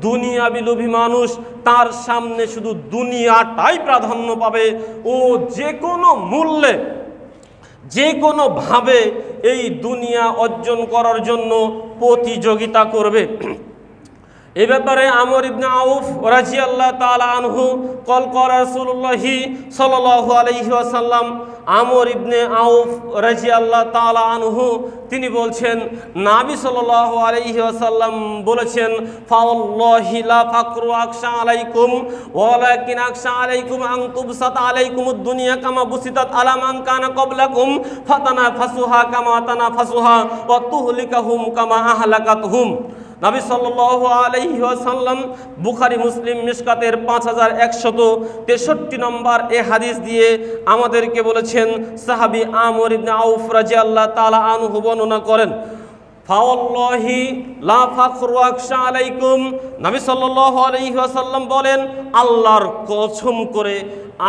দুনিয়াবি লোভী মানুষ তার সামনে শুধু দুনিয়াটাই প্রাধান্য পাবে, ও যে কোনো মূল্যে যে কোনোভাবে এই দুনিয়া অর্জন করার জন্য প্রতিযোগিতা করবে। এ ব্যাপারে আমর ইবনে আউফ রাদিয়াল্লাহু তাআলা আনহু কল করা রাসূলুল্লাহি সাল্লাল্লাহু আলাইহি ওয়াসাল্লাম, আমর ইবনে আউফ রাদিয়াল্লাহু তাআলা আনহু তিনি বলছেন, নবী সাল্লাল্লাহু আলাইহি ওয়াসাল্লাম বলেছেন, ফাওয়াল্লাহি লা ফাকরু আকশা আলাইকুম ওয়ালাকিন আকশা আলাইকুম আন তুবসাত আলাইকুমুদ দুনিয়া কামা বুসিতাত আলা মান কানা ক্বাবলাকুম ফাতানাফাসুহা কামা তানাফাসুহা ওয়া তুহলিকাহুম কামা আহলাকাতহুম। নবী সাল্লাল্লাহু আলাইহি ওয়াসাল্লাম বুখারী মুসলিম মিশকাতের 5163 নম্বর এ হাদিস দিয়ে আমাদেরকে বলেছেন, সাহাবী আমর ইবনে আউফ রাদিয়াল্লাহু তাআলা আনহু বর্ণনা করেন, ফাওয়াল্লাহি লা ফাখরু আকশা আলাইকুম, নবী সাল্লাল্লাহু আলাইহি ওয়াসাল্লাম বলেন, আল্লাহর কসম করে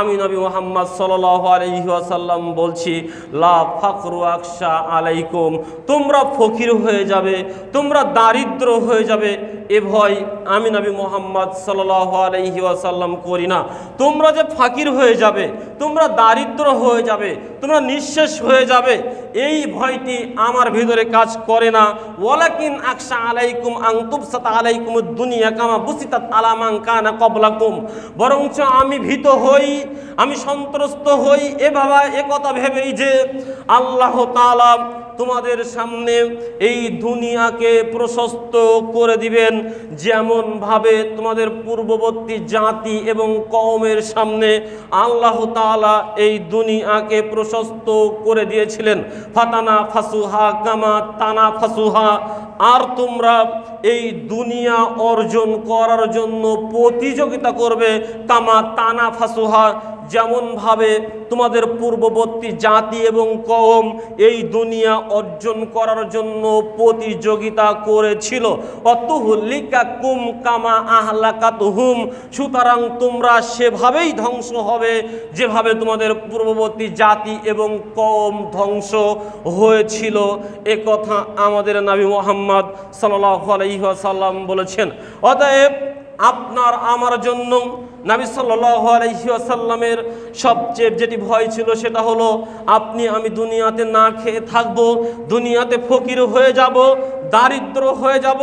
আমি নবী মুহাম্মদ সাল্লাল্লাহু আলাইহি ওয়াসাল্লাম বলছি, লা ফাকরু আকশা আলাইকুম, তোমরা ফকির হয়ে যাবে, তোমরা দারিদ্র হয়ে যাবে, এ ভয় আমি নবী মুহাম্মদ সাল্লাল্লাহু আলাইহি ওয়াসাল্লাম করি না। তোমরা যে ফাকির হয়ে যাবে, তোমরা দারিদ্র হয়ে যাবে, তোমরা নিঃশেষ হয়ে যাবে, এই ভয়টি আমার ভিতরে কাজ করে না। ওয়ালাকিন আকশা আলাইকুম আন তুবসাত আলাইকুমুদ দুনিয়া কামা বুসিতাত আলা মান কানা ক্বাবলাকুম, বরঞ্চ আমি ভীত হই, আমি সন্ত্রস্ত হই এ কথা ভেবেই যে আল্লাহ তাআলা তোমাদের সামনে এই দুনিয়াকে প্রশস্ত করে দিবেন, যেমন ভাবে তোমাদের পূর্ববর্তী জাতি এবং কওমের সামনে আল্লাহ তাআলা এই দুনিয়াকে প্রশস্ত করে দিয়েছিলেন। ফাতানা ফাসুহা কামা তানা ফাসুহা, আর তোমরা এই দুনিয়া অর্জন করার জন্য প্রতিযোগিতা করবে, কামা তানা ফাসুহা, যেমন ভাবে তোমাদের পূর্ববর্তী জাতি এবং কওম এই দুনিয়া অর্জন করার জন্য প্রতিযোগিতা করেছিল। অতুহলিকাকুম কামা আহলাকাতুহুম, সুতরাং তোমরা সেভাবেই ধ্বংস হবে যেভাবে তোমাদের পূর্ববর্তী জাতি এবং কওম ধ্বংস হয়েছিল। এ কথা আমাদের নবী মুহাম্মদ সাল্লাল্লাহু আলাইহি ওয়াসাল্লাম বলেছেন। অতএব আপনার আমার জন্য নবী সাল্লাল্লাহু আলাইহি ওয়াসাল্লামের সবচেয়ে যেটি ভয় ছিল সেটা হলো আপনি আমি দুনিয়াতে না খেয়ে থাকব, দুনিয়াতে ফকির হয়ে যাব, দারিদ্র হয়ে যাব,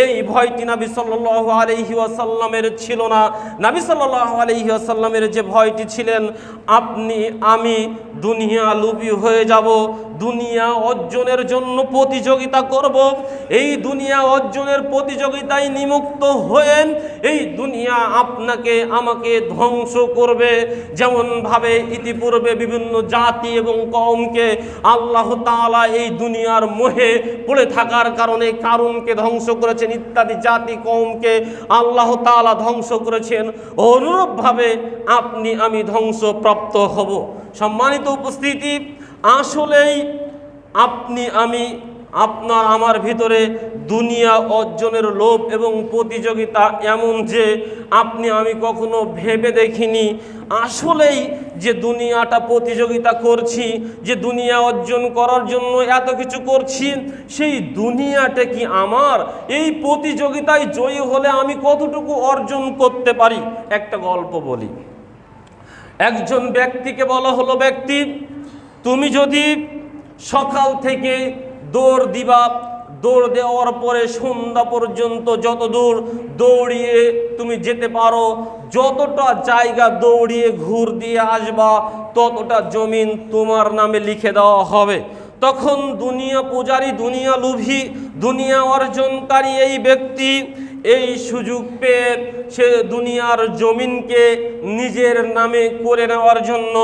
এই ভয়টি নবী সাল্লাল্লাহু আলাইহি ওয়াসাল্লামের ছিল না। নবী সাল্লাল্লাহু আলাইহি ওয়াসাল্লামের যে ভয়টি ছিলেন, আপনি আমি দুনিয়া লোভী হয়ে যাব, দুনিয়া অর্জনের জন্য প্রতিযোগিতা করব, এই দুনিয়া অর্জনের প্রতিযোগিতায় নিমগ্ন হয়ে এই দুনিয়া আপনাকে আমাকে ধ্বংস করবে। যেমন ভাবে ইতিপূর্বে বিভিন্ন জাতি এবং কওমকে আল্লাহ তাআলা এই দুনিয়ার মোহে পড়ে থাকার কারণে কারুনকে ধ্বংস করেছেন, ইত্যাদি জাতি কওমকে আল্লাহ তাআলা ধ্বংস করেছেন, অনুরূপভাবে আপনি আমি ধ্বংসপ্রাপ্ত হব। সম্মানিত উপস্থিতি, আসলেই আপনি আমি আপনার আমার ভিতরে দুনিয়া অর্জনের লোভ এবং প্রতিযোগিতা এমন যে আপনি আমি কখনো ভেবে দেখিনি। আসলেই যে দুনিয়াটা প্রতিযোগিতা করছি, যে দুনিয়া অর্জন করার জন্য এত কিছু করছি, সেই দুনিয়াটা কি আমার? এই প্রতিযোগিতায় জয়ী হলে আমি কতটুকু অর্জন করতে পারি? একটা গল্প বলি। একজন ব্যক্তিকে বলা হলো, ব্যক্তি তুমি যদি সকাল থেকে দৌড় দিবা, দৌড় দেওয়ার পরে সন্ধ্যা পর্যন্ত যত দূর দৌড়িয়ে তুমি যেতে পারো, যতটা জায়গা দৌড়িয়ে ঘুর দিয়ে আসবা, ততটা জমিন তোমার নামে লিখে দেওয়া হবে। তখন দুনিয়া পূজারী, দুনিয়া লোভী, দুনিয়া অর্জনকারী এই ব্যক্তি এই সুযোগ পেয়ে সে দুনিয়ার জমিনকে নিজের নামে করে নেওয়ার জন্য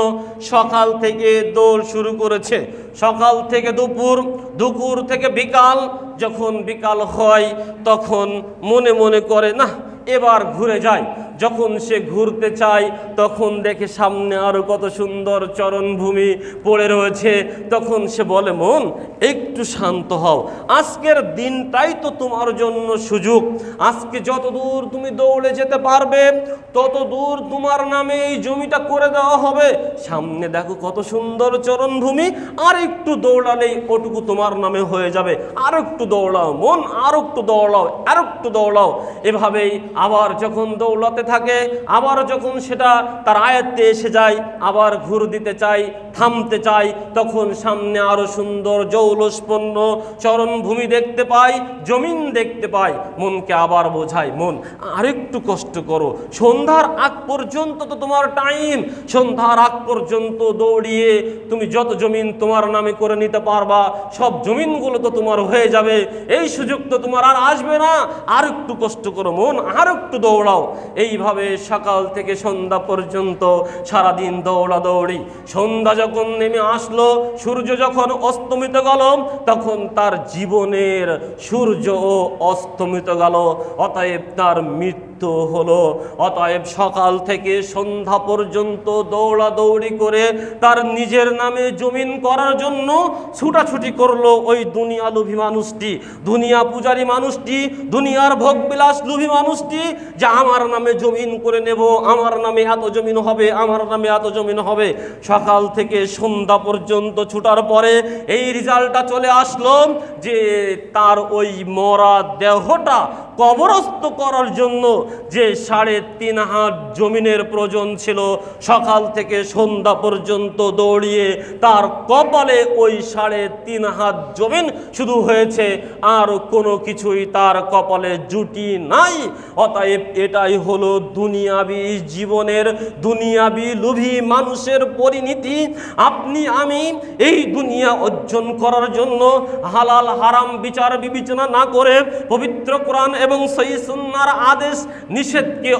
সকাল থেকে দৌড় শুরু করেছে। সকাল থেকে দুপুর, দুপুর থেকে বিকাল, যখন বিকাল হয় তখন মনে মনে করে না এবার ঘুরে যায়। যখন সে ঘুরতে চায় তখন দেখে সামনে আরো কত সুন্দর চরণভূমি পড়ে রয়েছে, তখন সে বলে, মন একটু শান্ত হও, আজকের দিনটাই তো তোমার জন্য সুযোগ। আজকে যত দূর তুমি দৌড়ে যেতে পারবে তত দূর তোমার নামে এই জমিটা করে দেওয়া হবে। সামনে দেখো কত সুন্দর চরণভূমি, আর একটু দৌড়ালেই ওটুকু তোমার নামে হয়ে যাবে। আর একটু দৌড়াও মন, আর একটু দৌড়াও, আর একটু দৌড়াও। এভাবেই আবার যখন দৌড়াতে থাকে, আবার যখন সেটা তার আয়ত্তে এসে যায়, আবার ঘুর দিতে চাই, থামতে চাই, তখন সামনে আরো সুন্দর জৌলসপন্ন চরণভূমি দেখতে পাই, জমিন দেখতে পাই। মনকে আবার বোঝায়, মন আরেকটু কষ্ট করো, সন্ধ্যার আগ পর্যন্ত তো তোমার টাইম, সন্ধ্যার আগ পর্যন্ত দৌড়িয়ে তুমি যত জমিন তোমার নামে করে নিতে পারবা সব জমিনগুলো তো তোমার হয়ে যাবে, এই সুযোগ তো তোমার আর আসবে না, আর একটু কষ্ট করো মন, আর একটু দৌড়াও। এইভাবে সকাল থেকে সন্ধ্যা পর্যন্ত সারাদিন দৌড়াদৌড়ি। সন্ধ্যা যখন নেমে আসলো, সূর্য যখন অস্তমিত গেল, তখন তার জীবনের সূর্য অস্তমিত গেল, অতএব তার মৃত্যু হলো। অতএব সকাল থেকে সন্ধ্যা পর্যন্ত দৌড়াদৌড়ি করে তার নিজের নামে জমিন করার জন্য ছুটাছুটি করলো ওই দুনিয়া লোভী মানুষটি, দুনিয়া পূজারী মানুষটি, দুনিয়ার ভোগবিলাস লোভী মানুষটি, যে আমার নামে জমিন করে নেব, আমার নামে এত জমিন হবে, আমার নামে এত জমিন হবে। সকাল থেকে সন্ধ্যা পর্যন্ত ছুটার পরে এই রেজাল্টটা চলে আসলো যে তার ওই মরা দেহটা কবরস্থ করার জন্য যে 3.5 হাত জমিনের প্রয়োজন ছিল, সকাল থেকে সন্ধ্যা পর্যন্ত দৌড়িয়ে তার কপালে ওই 3.5 হাত জমিন শুধু হয়েছে, আর কোনো কিছুই তার কপালে জুটি নাই। অতএব এটাই হলো দুনিয়াবি জীবনের, দুনিয়াবি লোভী মানুষের পরিণতি। আপনি আমি এই দুনিয়া অর্জন করার জন্য হালাল হারাম বিচার বিবেচনা না করে পবিত্র কোরআন এবং সহিহ সুন্নাহর আদেশ নিষেধকে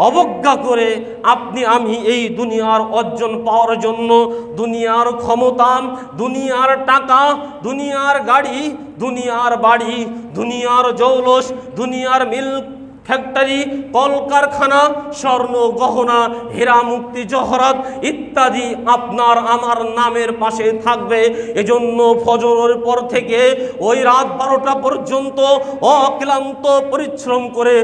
অবজ্ঞা করে আপনি আমি এই দুনিয়ার অর্জন পাওয়ার জন্য দুনিয়ার ক্ষমতা, দুনিয়ার টাকা, দুনিয়ার গাড়ি, দুনিয়ার বাড়ি, দুনিয়ার জৌলস, দুনিয়ার মিল ফ্যাক্টরি, কলকারখানা, স্বর্ণ গহনা, হীরা মুক্তি জহরাত ইত্যাদি আপনার আমার নামের পাশে থাকবে। এজন্য ফজরের পর থেকে ওই রাত 12টা পর্যন্ত অক্লান্ত পরিশ্রম করে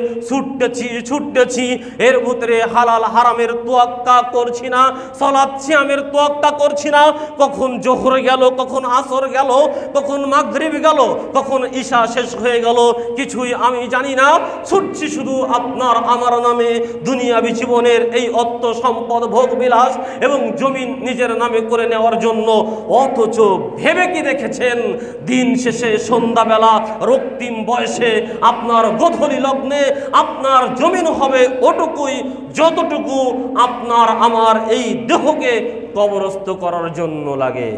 ছুটতেছি, এর ভিতরে হালাল হারামের তোয়াক্কা করছি না, সালাত সিয়ামের তোয়াক্কা করছি না। কখন জোহর গেল, কখন আসর গেল, কখন মাগরিব গেল, কখন ঈশা শেষ হয়ে গেল, কিছুই আমি জানি না। ছুটছি শুধু আপনার আমার নামে দুনিয়াবি জীবনের এই অর্থ সম্পদ ভোগ বিলাস এবং জমিন নিজের নামে করে নেওয়ার জন্য। অথচ ভেবে কি দেখেছেন দিন শেষে সন্ধ্যাবেলা রক্তিম বয়সে আপনার গোধূলি লগ্নে আপনার জমিন হবে ওটুকুই যতটুকু আপনার আমার এই দেহকে কবরস্থ করার জন্য লাগে।